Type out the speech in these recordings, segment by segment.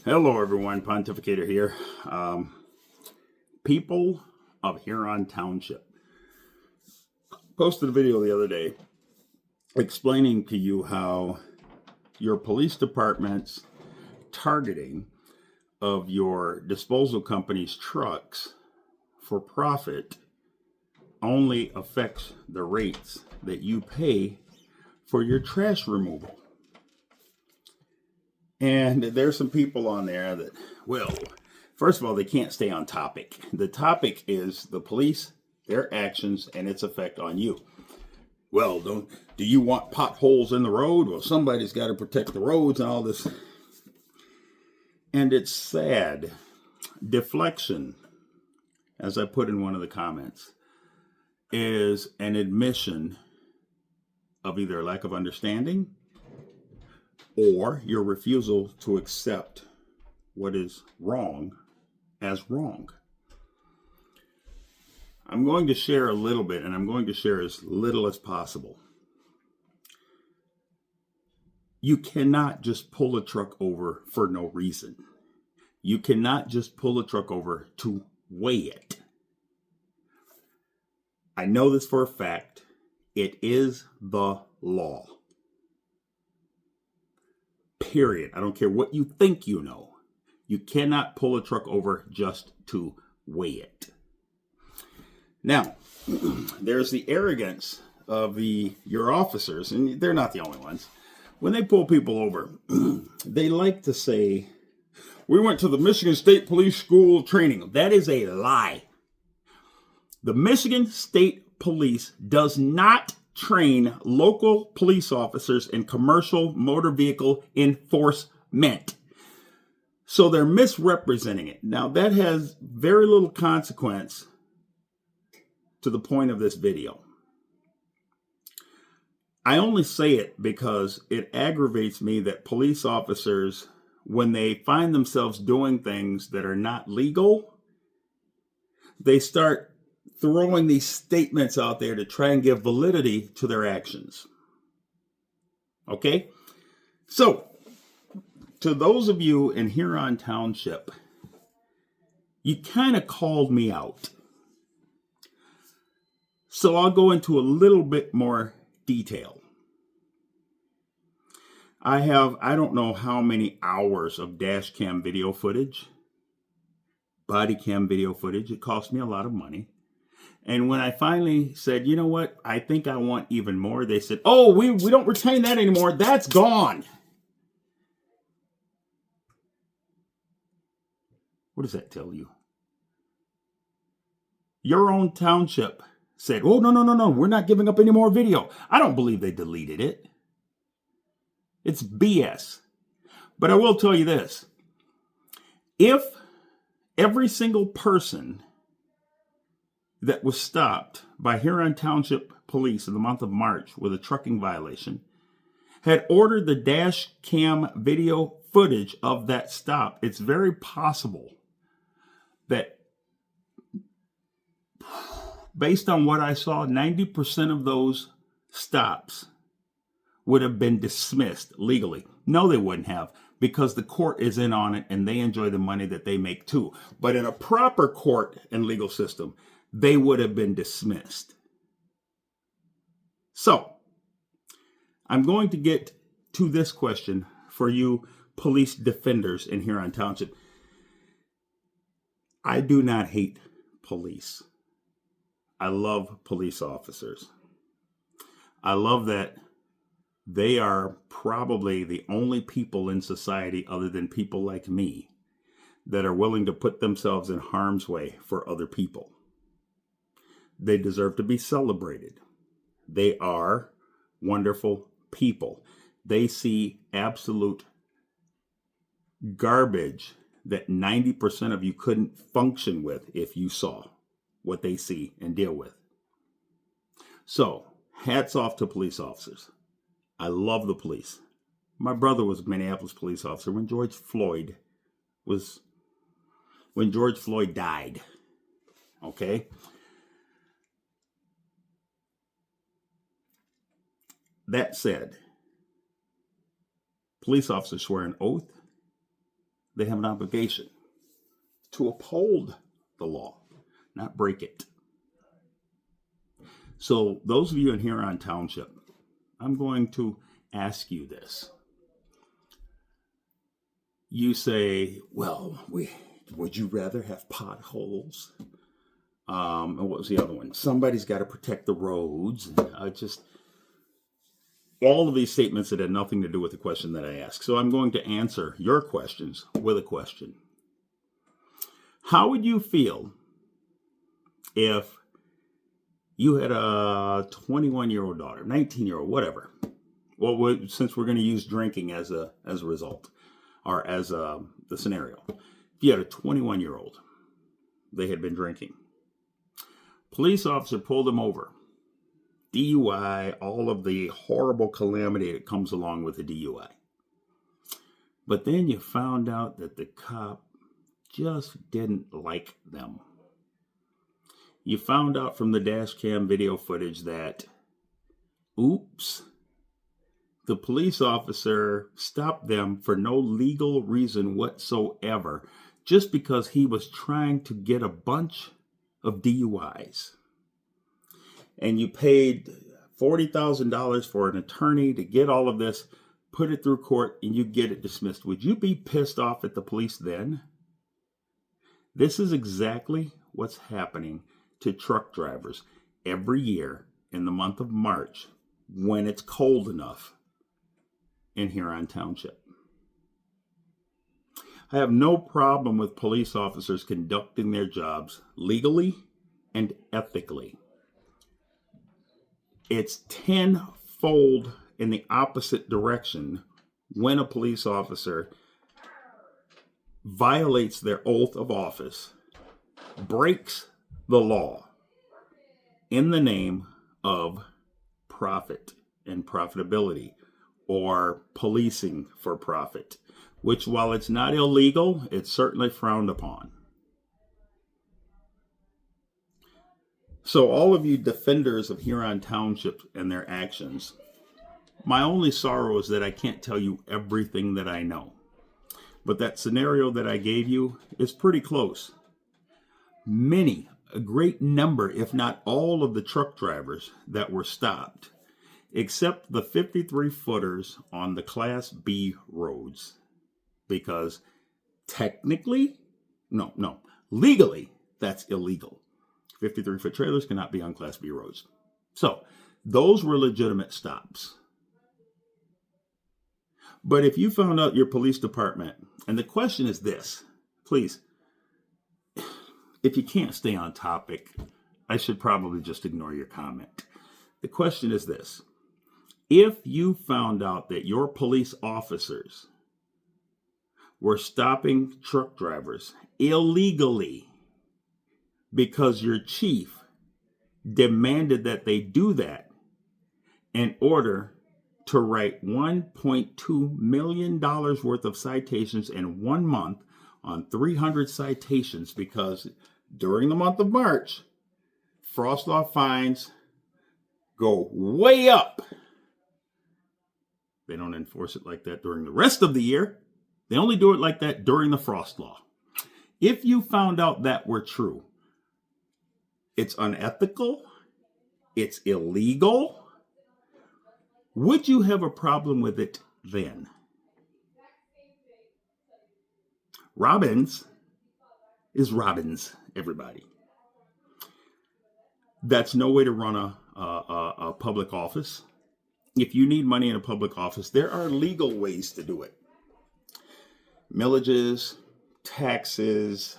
Hello, everyone. Pontificator here. People of Huron Township posted a video the other day explaining to you how your police department's targeting of your disposal company's trucks for profit only affects the rates that you pay for your trash removal. And there's some people on there that, well, first of all, they can't stay on topic. The topic is the police, their actions, and its effect on you. Well, do you want potholes in the road? Well, somebody's got to protect the roads and all this. And it's sad. Deflection, as I put in one of the comments, is an admission of either a lack of understanding or your refusal to accept what is wrong as wrong. I'm going to share a little bit, and I'm going to share as little as possible. You cannot just pull a truck over for no reason. You cannot just pull a truck over to weigh it. I know this for a fact. It is the law. Period. I don't care what you think you know. You cannot pull a truck over just to weigh it. Now, there's the arrogance of your officers, and they're not the only ones. When they pull people over, they like to say, we went to the Michigan State Police School training. That is a lie. The Michigan State Police does not train local police officers in commercial motor vehicle enforcement. So they're misrepresenting it. Now, that has very little consequence to the point of this video. I only say it because it aggravates me that police officers, when they find themselves doing things that are not legal, they start throwing these statements out there to try and give validity to their actions. Okay? So, to those of you in Huron Township, you kind of called me out. So I'll go into a little bit more detail. I don't know how many hours of dash cam video footage, body cam video footage. It cost me a lot of money. And when I finally said, you know what, I think I want even more, they said, oh, we don't retain that anymore. That's gone. What does that tell you? Your own township said, oh, no, we're not giving up any more video. I don't believe they deleted it. It's BS. But I will tell you this. If every single person that was stopped by Huron Township Police in the month of March with a trucking violation had ordered the dash cam video footage of that stop, it's very possible that, based on what I saw, 90% of those stops would have been dismissed legally. No, they wouldn't have, because the court is in on it and they enjoy the money that they make too. But in a proper court and legal system, they would have been dismissed. So, I'm going to get to this question for you police defenders in Huron Township. I do not hate police. I love police officers. I love that they are probably the only people in society, other than people like me, that are willing to put themselves in harm's way for other people. They deserve to be celebrated. They are wonderful people. They see absolute garbage that 90% of you couldn't function with if you saw what they see and deal with. So, hats off to police officers. I love the police. My brother was a Minneapolis police officer when George Floyd died. Okay? That said, police officers swear an oath. They have an obligation to uphold the law, not break it. So those of you in Huron Township, I'm going to ask you this. You say, well, would you rather have potholes? And what was the other one? Somebody's got to protect the roads. All of these statements that had nothing to do with the question that I asked. So I'm going to answer your questions with a question. How would you feel if you had a 21-year-old daughter, 19-year-old, whatever? Well, since we're going to use drinking as a result, or as the scenario. If you had a 21-year-old, they had been drinking. Police officer pulled them over. DUI, all of the horrible calamity that comes along with a DUI. But then you found out that the cop just didn't like them. You found out from the dash cam video footage that, oops, the police officer stopped them for no legal reason whatsoever, just because he was trying to get a bunch of DUIs. And you paid $40,000 for an attorney to get all of this, put it through court, and you get it dismissed. Would you be pissed off at the police then? This is exactly what's happening to truck drivers every year in the month of March when it's cold enough in Huron Township. I have no problem with police officers conducting their jobs legally and ethically. It's tenfold in the opposite direction when a police officer violates their oath of office, breaks the law in the name of profit and profitability, or policing for profit, which, while it's not illegal, it's certainly frowned upon. So all of you defenders of Huron Township and their actions, my only sorrow is that I can't tell you everything that I know. But that scenario that I gave you is pretty close. A great number, if not all of the truck drivers that were stopped, except the 53-footers on the Class B roads. Because technically, legally, that's illegal. 53-foot trailers cannot be on Class B roads. So, those were legitimate stops. But if you found out your police department, and the question is this, please, if you can't stay on topic, I should probably just ignore your comment. The question is this. If you found out that your police officers were stopping truck drivers illegally because your chief demanded that they do that in order to write $1.2 million worth of citations in 1 month on 300 citations, because during the month of March, frost law fines go way up. They don't enforce it like that during the rest of the year. They only do it like that during the frost law. If you found out that were true, it's unethical, it's illegal, would you have a problem with it then? Robbins is Robbins, everybody. That's no way to run a public office. If you need money in a public office, there are legal ways to do it. Millages, taxes,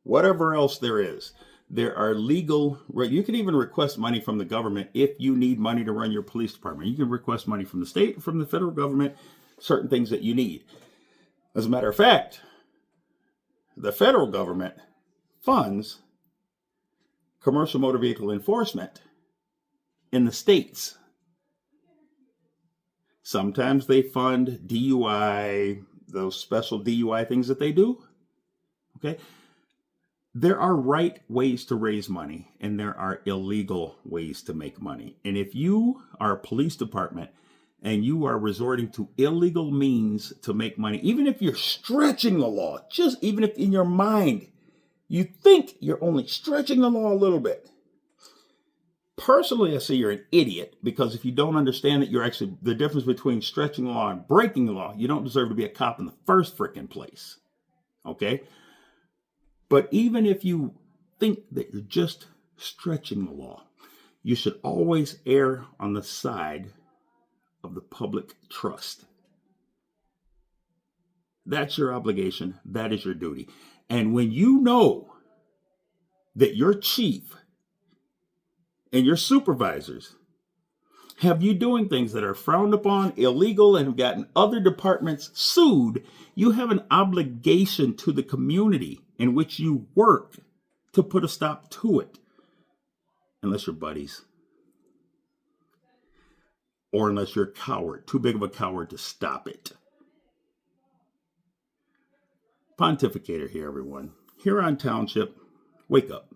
whatever else there is. There are legal, you can even request money from the government if you need money to run your police department. You can request money from the state, from the federal government, certain things that you need. As a matter of fact, the federal government funds commercial motor vehicle enforcement in the states. Sometimes they fund DUI, those special DUI things that they do. Okay. There are right ways to raise money, and there are illegal ways to make money. And if you are a police department and you are resorting to illegal means to make money, even if you're stretching the law, just even if in your mind you think you're only stretching the law a little bit. Personally, I say you're an idiot, because if you don't understand that you're actually the difference between stretching the law and breaking the law, you don't deserve to be a cop in the first frickin' place. Okay? But even if you think that you're just stretching the law, you should always err on the side of the public trust. That's your obligation. That is your duty. And when you know that your chief and your supervisors have you doing things that are frowned upon, illegal, and have gotten other departments sued, you have an obligation to the community in which you work to put a stop to it. Unless you're buddies. Or unless you're a coward, too big of a coward to stop it. Pontificator here, everyone. Huron Township, wake up.